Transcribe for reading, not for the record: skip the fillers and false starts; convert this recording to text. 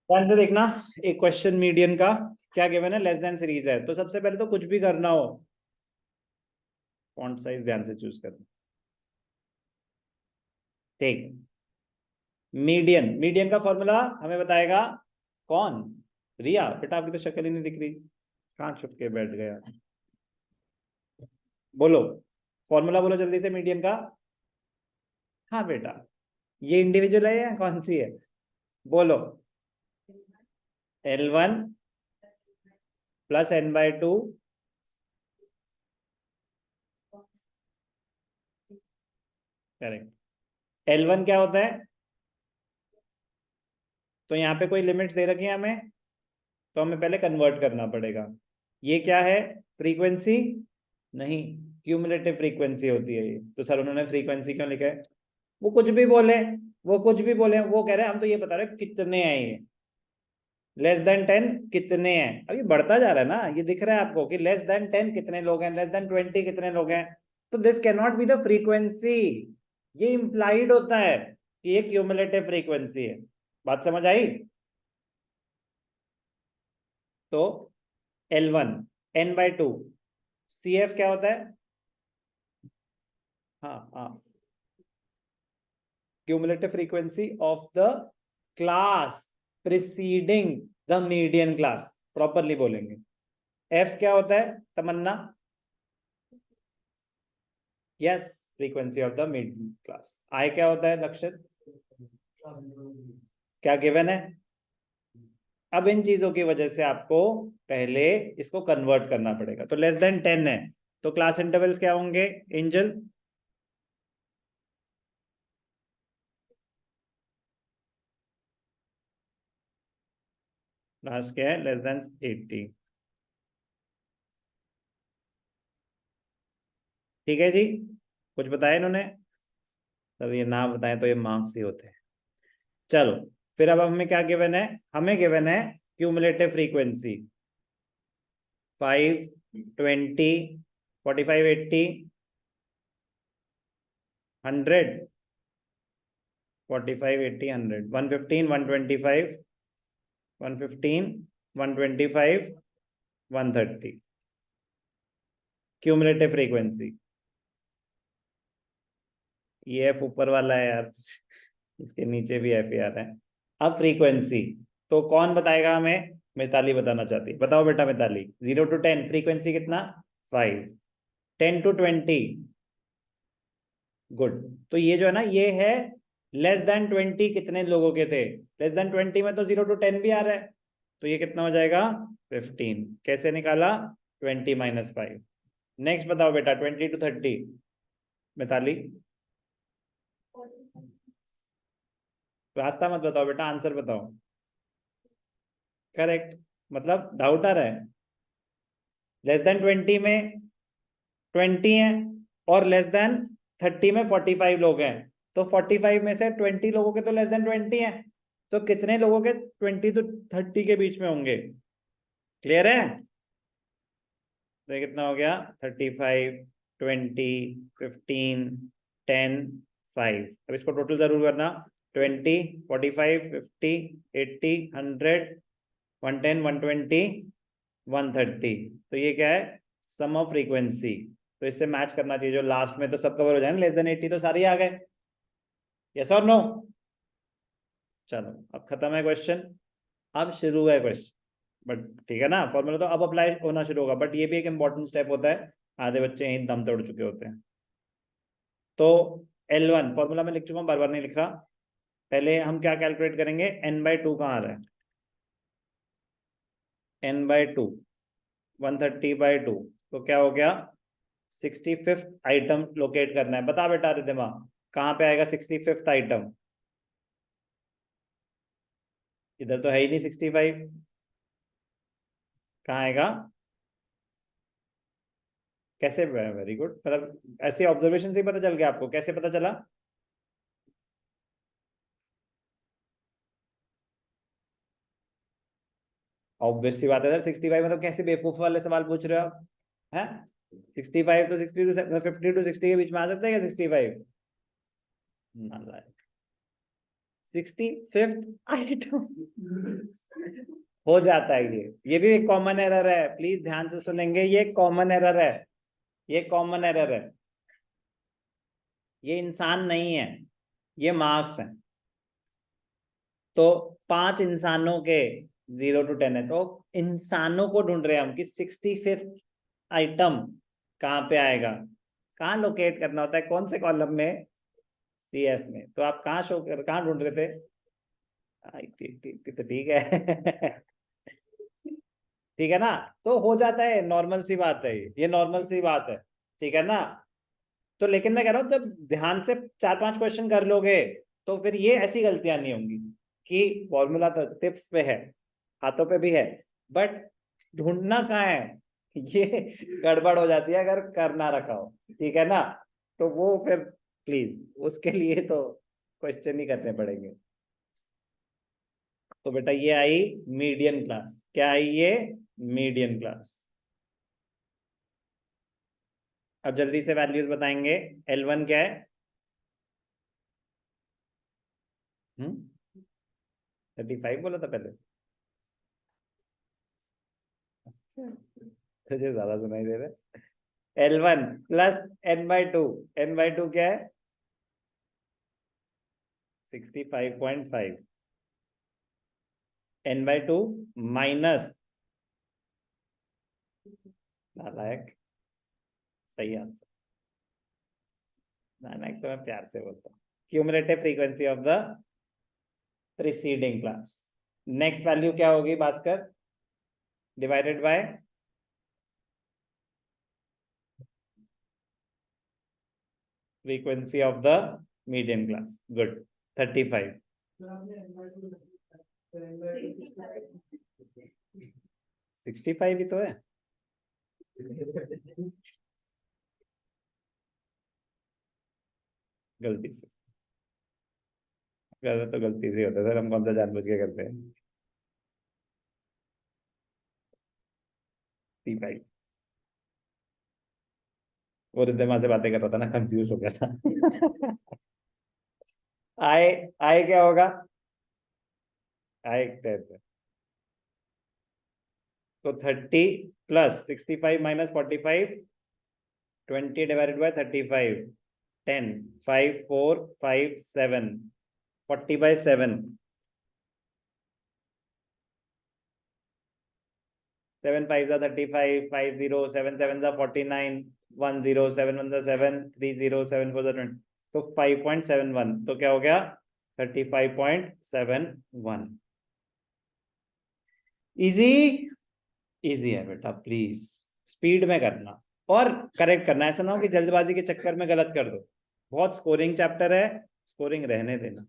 ध्यान से देखना। एक क्वेश्चन मीडियन का क्या गिवन है, लेस देन सीरीज है। तो सबसे पहले तो कुछ भी करना हो, फॉन्ट साइज ध्यान से चूज करना। ठीक। मीडियन, मीडियन का फॉर्मूला हमें बताएगा कौन? रिया बेटा, आपकी तो शक्ल ही नहीं दिख रही, कहाँ छुप के बैठ गया? बोलो, फॉर्मूला बोलो जल्दी से मीडियन का। हाँ बेटा, ये इंडिविजुअल है या कौन सी है? बोलो। L1 plus n/2। Correct. L1 क्या होता है? तो यहाँ पे कोई लिमिट्स दे रखी है हमें, तो हमें पहले कन्वर्ट करना पड़ेगा। ये क्या है? फ्रीक्वेंसी? नहीं, क्यूमुलेटिव फ्रीक्वेंसी होती है ये। तो सर उन्होंने फ्रीक्वेंसी क्यों लिखा है? वो कुछ भी बोले, वो कुछ भी बोले, वो कह रहे हैं हम तो ये बता रहे हैं कितने हैं ये। लेस देन 10 कितने हैं? अभी बढ़ता जा रहा है ना, ये दिख रहा है आपको कि लेस देन 10 कितने लोग हैं, लेस देन 20 कितने लोग हैं। तो this can not be the frequency. ये इंप्लाइड होता है कि ये क्यूमुलेटिव फ्रीक्वेंसी है। बात समझ आई? तो L1 n/2। CF क्या होता है? हाँ हाँ, cumulative frequency of the class preceding the median class, properly बोलेंगे। F क्या होता है? Tamanna? Yes, frequency of the median class. I क्या होता है लक्षित? क्या गिवन है? अब इन चीजों की वजह से आपको पहले इसको कन्वर्ट करना पड़ेगा। तो लेस देन 10 है, तो क्लास इंटरवल्स क्या होंगे एंजल? लास्ट क्या है? Less than 80। ठीक है जी, कुछ बताया इन्होंने? तब ये ना बताएं तो ये मार्क्स ही होते हैं। चलो, फिर अब हमें क्या गिवन है? हमें गिवन है क्यूमुलेटिव फ्रीक्वेंसी 5, 20, 45, 80, 100, 45, 80, 100, 115, 125, 115, 125, 130 क्यूमुलेटिव फ्रीक्वेंसी। ये एफ ऊपर वाला है यार, इसके नीचे भी एफ ही आ रहा है। अब फ्रीक्वेंसी तो कौन बताएगा हमें? मिताली बताना चाहती है। बताओ बेटा मिताली, 0 to 10 फ्रीक्वेंसी कितना? 5। 10 to 20? गुड। तो ये जो है ना, ये है लेस देन 20 कितने लोगों के थे? लेस देन 20 में तो 0 to 10 भी आ रहा है, तो ये कितना हो जाएगा? 15। कैसे निकाला? 20 - 5। नेक्स्ट बताओ बेटा, 20 to 30। मिताली, रास्ता मत बताओ बेटा, आंसर बताओ। करेक्ट, मतलब डाउट आ रहा है? लेस देन 20 में 20 है, और लेस देन 30 में 45 लोग हैं। तो 45 में से 20 लोगों के तो लेस देन 20 है, तो कितने लोगों के 20 to 30 के बीच में होंगे? क्लियर है? तो ये कितना हो गया? 35, 20, 15, 10, 5। अब इसको टोटल जरूर करना। 20, 45, 50, 80, 100, 110, 120, 130। तो ये क्या है? सम ऑफ फ्रीक्वेंसी। तो इससे मैच करना चाहिए जो लास्ट में, तो सब कवर हो जाए। लेस देन 80 तो सारे ही आ गए। यस और नो? चलो, अब खत्म है क्वेश्चन, अब शुरू है क्वेश्चन। बट ठीक है ना, फॉर्मूला तो अब अप्लाई होना शुरू होगा, बट ये भी एक इंपॉर्टेंट स्टेप होता है। आधे बच्चे यहीं दम तोड़ चुके होते हैं। तो L1 फॉर्मूला में लिख चुका हूँ, बार बार नहीं लिख रहा। पहले हम क्या कैलकुलेट करेंगे? n/2 कहाँ आ रहा है? n/2, 130/2। तो क्या हो गया? 65th आइटम लोकेट करना है। बता बेटा रिद्धिमा, कहाँ पे आएगा 65th आइटम? इधर तो है ही नहीं 65, कहाँ आएगा? कैसे? वेरी गुड, मतलब ऐसे ऑब्जर्वेशन से ही पता चल गया आपको? कैसे पता चला? ऑब्वियस सी बात है सर, 65 मतलब कैसे बेवकूफ वाले सवाल पूछ रहे हो आप? हैं? 65 तो 50 to 60 के बीच में आ सकता है क्या 65? नालायक। 65th आइटम हो जाता है। ये भी एक कॉमन एरर है, प्लीज ध्यान से सुनेंगे, ये कॉमन एरर है, ये कॉमन एरर है, ये इंसान नहीं है, ये मार्क्स है। तो 5 इंसानों के 0 to 10 है, तो इंसानों को ढूंढ रहे हैं हम कि 65th आइटम कहाँ पे आएगा, कहाँ लोकेट करना होता है, कौन से कॉलम में, CF में। तो आप कहाँ शो कर, कहाँ ढूंढ रहे थे, ठीक तो ठीक है ठीक है ना। तो हो जाता है, नॉर्मल सी बात है, ये नॉर्मल सी बात है, ठीक है ना। तो लेकिन मैं कह रहा हूँ जब ध्यान से 4-5 क्वेश्चन कर लोगे तो फिर ये ऐसी गलतियां नहीं होंगी कि फॉर्मूला तो टिप्स पे है, हाथों पे भी है, बट ढूंढना कहाँ है ये गड़बड़ हो जाती है अगर कर ना रखा हो, ठीक है ना। तो वो फिर प्लीज उसके लिए तो क्वेश्चन ही करने पड़ेंगे। तो बेटा ये आई मीडियन क्लास, क्या आई ये, मीडियन क्लास। अब जल्दी से वैल्यूज बताएंगे। L1 क्या है, 35 बोला था पहले, तुझे ज्यादा सुनाई दे रहा है। L1 प्लस n/2, n/2 क्या है, 65.5, n/2 माइनस, नालायक, सही आंसर, नालायक तो मैं प्यार से बोलता हूँ, cumulative frequency of the preceding class. Next value क्या होगी Bhaskar, divided by frequency of the median class, good, 35। 65 ही तो है गलती से, गलत तो गलती से होता है सर, हम कौन सा जानबूझ के करते हैं। 35, वो रिद्धिमा से बातें कर रहा था ना, कंफ्यूज हो गया था आए, आए क्या होगा, आए 10, तो 30 प्लस 65 माइनस 45, 20 डिवाइडेड बाय 35, 10, 5 4 5 7, 40/7, 7 5 जा 35, 5 0 7 7 जा 49, 1 0 7 1 जा 7, 3 0 7 4 जा 20, तो 5.71, तो क्या हो गया 35.71। इजी, इजी है बेटा, प्लीज स्पीड में करना और करेक्ट करना, ऐसा ना हो कि जल्दबाजी के चक्कर में गलत कर दो। बहुत स्कोरिंग चैप्टर है, स्कोरिंग रहने देना।